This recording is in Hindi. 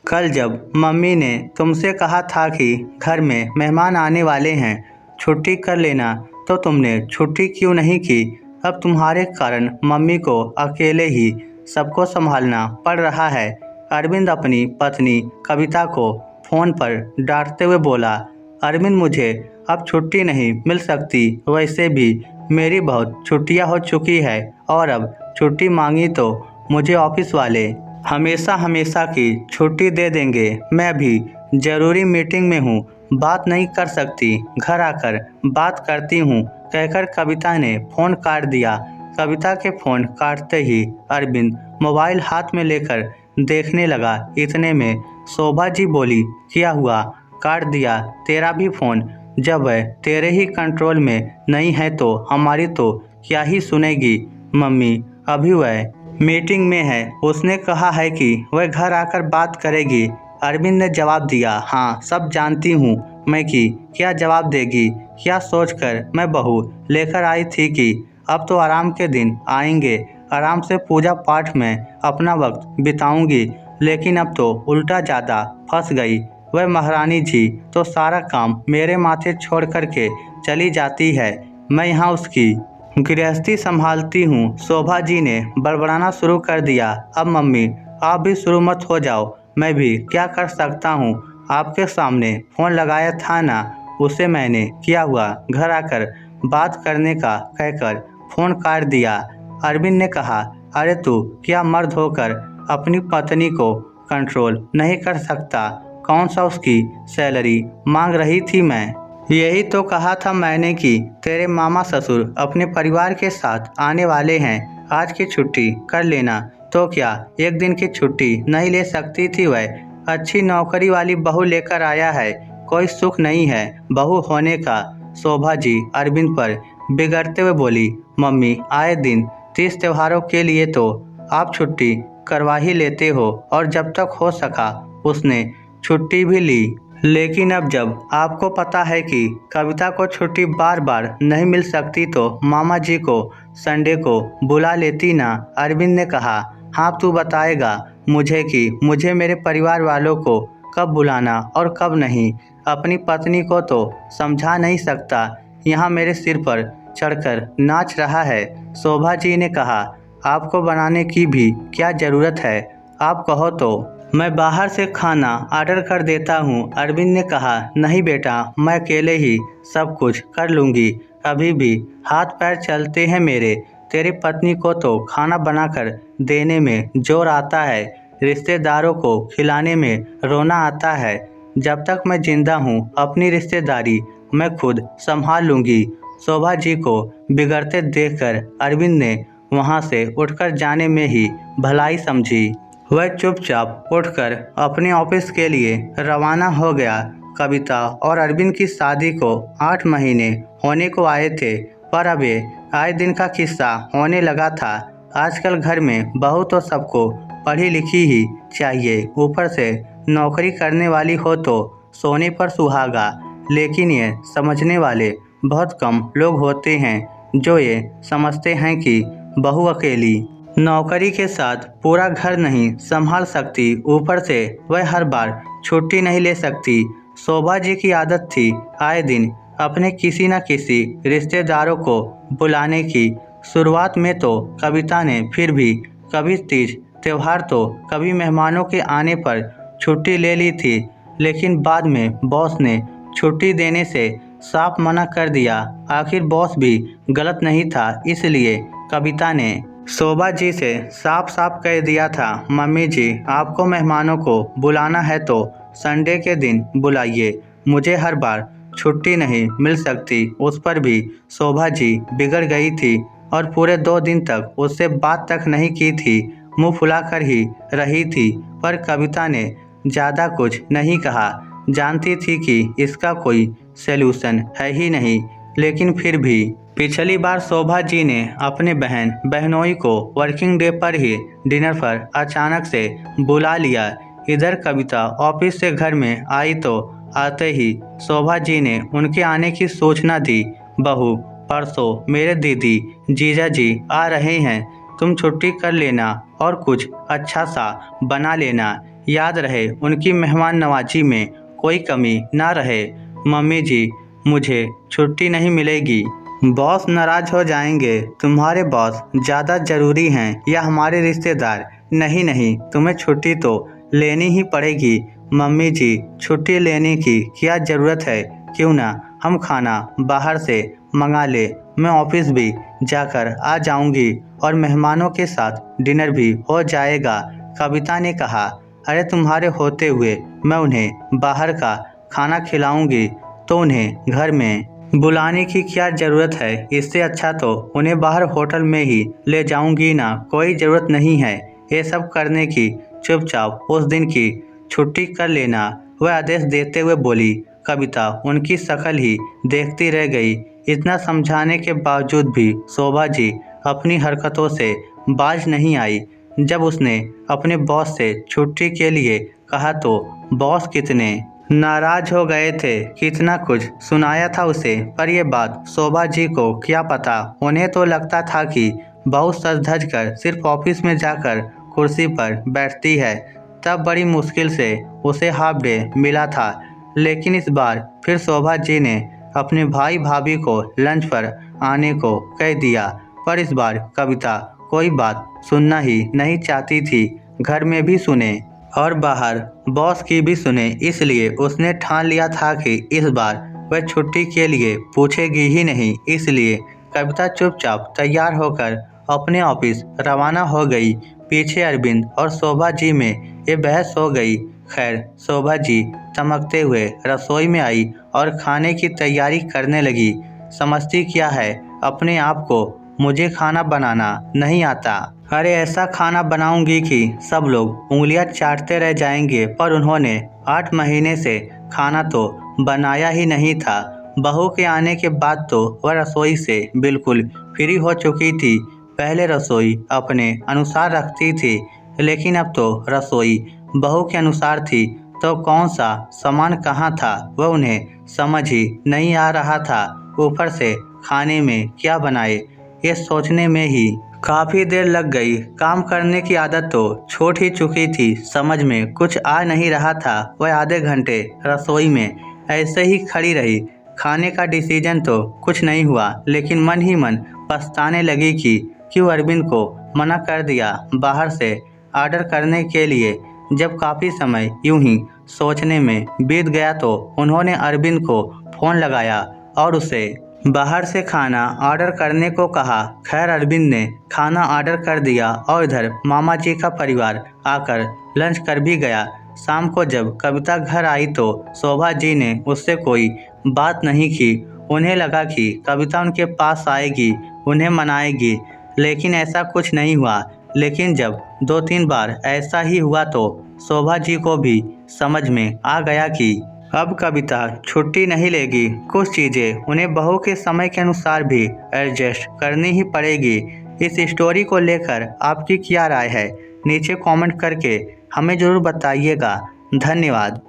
कल जब मम्मी ने तुमसे कहा था कि घर में मेहमान आने वाले हैं, छुट्टी कर लेना, तो तुमने छुट्टी क्यों नहीं की? अब तुम्हारे कारण मम्मी को अकेले ही सबको संभालना पड़ रहा है। अरविंद अपनी पत्नी कविता को फ़ोन पर डांटते हुए बोला। अरविंद, मुझे अब छुट्टी नहीं मिल सकती, वैसे भी मेरी बहुत छुट्टियां हो चुकी है और अब छुट्टी मांगी तो मुझे ऑफिस वाले हमेशा हमेशा की छुट्टी दे देंगे। मैं भी ज़रूरी मीटिंग में हूँ, बात नहीं कर सकती, घर आकर बात करती हूँ, कहकर कविता ने फ़ोन काट दिया। कविता के फ़ोन काटते ही अरविंद मोबाइल हाथ में लेकर देखने लगा। इतने में शोभा जी बोली, क्या हुआ, काट दिया तेरा भी फ़ोन? जब वह तेरे ही कंट्रोल में नहीं है तो हमारी तो क्या ही सुनेगी। मम्मी अभी वह मीटिंग में है, उसने कहा है कि वह घर आकर बात करेगी। अरविंद ने जवाब दिया, हाँ सब जानती हूँ मैं कि क्या जवाब देगी। क्या सोचकर मैं बहू लेकर आई थी कि अब तो आराम के दिन आएंगे, आराम से पूजा पाठ में अपना वक्त बिताऊंगी, लेकिन अब तो उल्टा ज़्यादा फंस गई। वह महारानी जी तो सारा काम मेरे माथे छोड़ करके चली जाती है, मैं यहाँ उसकी गृहस्थी संभालती हूँ। शोभा जी ने बड़बड़ाना शुरू कर दिया। अब मम्मी आप भी शुरू मत हो जाओ, मैं भी क्या कर सकता हूँ, आपके सामने फ़ोन लगाया था ना, उसे मैंने क्या हुआ घर आकर बात करने का कहकर फ़ोन काट दिया। अरविंद ने कहा, अरे तू क्या मर्द होकर अपनी पत्नी को कंट्रोल नहीं कर सकता? कौन सा उसकी सैलरी मांग रही थी मैं? यही तो कहा था मैंने कि तेरे मामा ससुर अपने परिवार के साथ आने वाले हैं, आज की छुट्टी कर लेना। तो क्या एक दिन की छुट्टी नहीं ले सकती थी? वह अच्छी नौकरी वाली बहू लेकर आया है, कोई सुख नहीं है बहू होने का। शोभा जी अरविंद पर बिगड़ते हुए बोली, मम्मी आए दिन 30 त्योहारों के लिए तो आप छुट्टी करवा ही लेते हो और जब तक हो सका उसने छुट्टी भी ली, लेकिन अब जब आपको पता है कि कविता को छुट्टी बार बार नहीं मिल सकती तो मामा जी को संडे को बुला लेती ना। अरविंद ने कहा, हाँ तू बताएगा मुझे कि मुझे मेरे परिवार वालों को कब बुलाना और कब नहीं। अपनी पत्नी को तो समझा नहीं सकता, यहाँ मेरे सिर पर चढ़कर नाच रहा है। शोभा जी ने कहा, आपको बनाने की भी क्या ज़रूरत है, आप कहो तो मैं बाहर से खाना ऑर्डर कर देता हूँ। अरविंद ने कहा, नहीं बेटा, मैं अकेले ही सब कुछ कर लूँगी, अभी भी हाथ पैर चलते हैं मेरे। तेरी पत्नी को तो खाना बनाकर देने में जोर आता है, रिश्तेदारों को खिलाने में रोना आता है। जब तक मैं जिंदा हूँ अपनी रिश्तेदारी मैं खुद संभाल लूँगी। शोभा जी को बिगड़ते देखकर अरविंद ने वहाँ से उठकर जाने में ही भलाई समझी। वह चुपचाप उठकर अपने ऑफिस के लिए रवाना हो गया। कविता और अरविंद की शादी को 8 महीने होने को आए थे, पर अब ये आए दिन का किस्सा होने लगा था। आजकल घर में बहू तो सबको पढ़ी लिखी ही चाहिए, ऊपर से नौकरी करने वाली हो तो सोने पर सुहागा। लेकिन ये समझने वाले बहुत कम लोग होते हैं जो ये समझते हैं कि बहू अकेली नौकरी के साथ पूरा घर नहीं संभाल सकती, ऊपर से वह हर बार छुट्टी नहीं ले सकती। शोभा जी की आदत थी आए दिन अपने किसी न किसी रिश्तेदारों को बुलाने की। शुरुआत में तो कविता ने फिर भी कभी तीज त्योहार तो कभी मेहमानों के आने पर छुट्टी ले ली थी, लेकिन बाद में बॉस ने छुट्टी देने से साफ मना कर दिया। आखिर बॉस भी गलत नहीं था, इसलिए कविता ने शोभा जी से साफ साफ कह दिया था, मम्मी जी आपको मेहमानों को बुलाना है तो संडे के दिन बुलाइए, मुझे हर बार छुट्टी नहीं मिल सकती। उस पर भी शोभा जी बिगड़ गई थी और पूरे 2 दिन तक उससे बात तक नहीं की थी, मुंह फुलाकर ही रही थी। पर कविता ने ज़्यादा कुछ नहीं कहा, जानती थी कि इसका कोई सलूशन है ही नहीं, लेकिन फिर भी पिछली बार शोभा जी ने अपने बहन बहनोई को वर्किंग डे पर ही डिनर पर अचानक से बुला लिया। इधर कविता ऑफिस से घर में आई तो आते ही शोभा जी ने उनके आने की सूचना दी। बहू, परसों मेरे दीदी जीजा जी आ रहे हैं, तुम छुट्टी कर लेना और कुछ अच्छा सा बना लेना। याद रहे उनकी मेहमान नवाजी में कोई कमी ना रहे। मम्मी जी, मुझे छुट्टी नहीं मिलेगी। बॉस नाराज हो जाएंगे। तुम्हारे बॉस ज़्यादा ज़रूरी हैं या हमारे रिश्तेदार? नहीं नहीं, तुम्हें छुट्टी तो लेनी ही पड़ेगी। मम्मी जी, छुट्टी लेने की क्या ज़रूरत है? क्यों ना हम खाना बाहर से मंगा ले। मैं ऑफिस भी जाकर आ जाऊंगी और मेहमानों के साथ डिनर भी हो जाएगा। कविता ने कहा, अरे तुम्हारे होते हुए मैं उन्हें बाहर का खाना खिलाऊंगी तो उन्हें घर में बुलाने की क्या ज़रूरत है? इससे अच्छा तो उन्हें बाहर होटल में ही ले जाऊंगी ना। कोई ज़रूरत नहीं है ये सब करने की। चुपचाप उस दिन की छुट्टी कर लेना, वह आदेश देते हुए बोली। कविता उनकी शक्ल ही देखती रह गई। इतना समझाने के बावजूद भी शोभा जी अपनी हरकतों से बाज नहीं आई। जब उसने अपने बॉस से छुट्टी के लिए कहा तो बॉस कितने नाराज हो गए थे। कितना कुछ सुनाया था उसे, पर यह बात शोभा जी को क्या पता। उन्हें तो लगता था कि बहुत सज धज कर सिर्फ ऑफिस में जाकर कुर्सी पर बैठती है। तब बड़ी मुश्किल से उसे हाफ डे मिला था। लेकिन इस बार फिर शोभा जी ने अपने भाई भाभी को लंच पर आने को कह दिया। पर इस बार कविता कोई बात सुनना ही नहीं चाहती थी। घर में भी सुने और बाहर बॉस की भी सुने। इसलिए उसने ठान लिया था कि इस बार वह छुट्टी के लिए पूछेगी ही नहीं। इसलिए कविता चुपचाप तैयार होकर अपने ऑफिस रवाना हो गई। पीछे अरविंद और शोभा जी में ये बहस हो गई। खैर, शोभा जी चमकते हुए रसोई में आई और खाने की तैयारी करने लगी। समझती क्या है अपने आप को, मुझे खाना बनाना नहीं आता। अरे ऐसा खाना बनाऊंगी कि सब लोग उंगलियां चाटते रह जाएंगे। पर उन्होंने 8 महीने से खाना तो बनाया ही नहीं था। बहू के आने के बाद तो वह रसोई से बिल्कुल फ्री हो चुकी थी। पहले रसोई अपने अनुसार रखती थी, लेकिन अब तो रसोई बहू के अनुसार थी। तो कौन सा सामान कहाँ था वह उन्हें समझ ही नहीं आ रहा था। ऊपर से खाने में क्या बनाए ये सोचने में ही काफ़ी देर लग गई। काम करने की आदत तो छूट ही चुकी थी। समझ में कुछ आ नहीं रहा था। वह आधे घंटे रसोई में ऐसे ही खड़ी रही। खाने का डिसीजन तो कुछ नहीं हुआ, लेकिन मन ही मन पछताने लगी कि क्यों अरविंद को मना कर दिया बाहर से ऑर्डर करने के लिए। जब काफ़ी समय यूं ही सोचने में बीत गया तो उन्होंने अरविंद को फ़ोन लगाया और उसे बाहर से खाना ऑर्डर करने को कहा। खैर, अरविंद ने खाना ऑर्डर कर दिया और इधर मामा जी का परिवार आकर लंच कर भी गया। शाम को जब कविता घर आई तो शोभा जी ने उससे कोई बात नहीं की। उन्हें लगा कि कविता उनके पास आएगी, उन्हें मनाएगी, लेकिन ऐसा कुछ नहीं हुआ। लेकिन जब 2-3 बार ऐसा ही हुआ तो शोभा जी को भी समझ में आ गया कि अब कविता छुट्टी नहीं लेगी। कुछ चीज़ें उन्हें बहू के समय के अनुसार भी एडजस्ट करनी ही पड़ेगी। इस स्टोरी को लेकर आपकी क्या राय है? नीचे कमेंट करके हमें ज़रूर बताइएगा। धन्यवाद।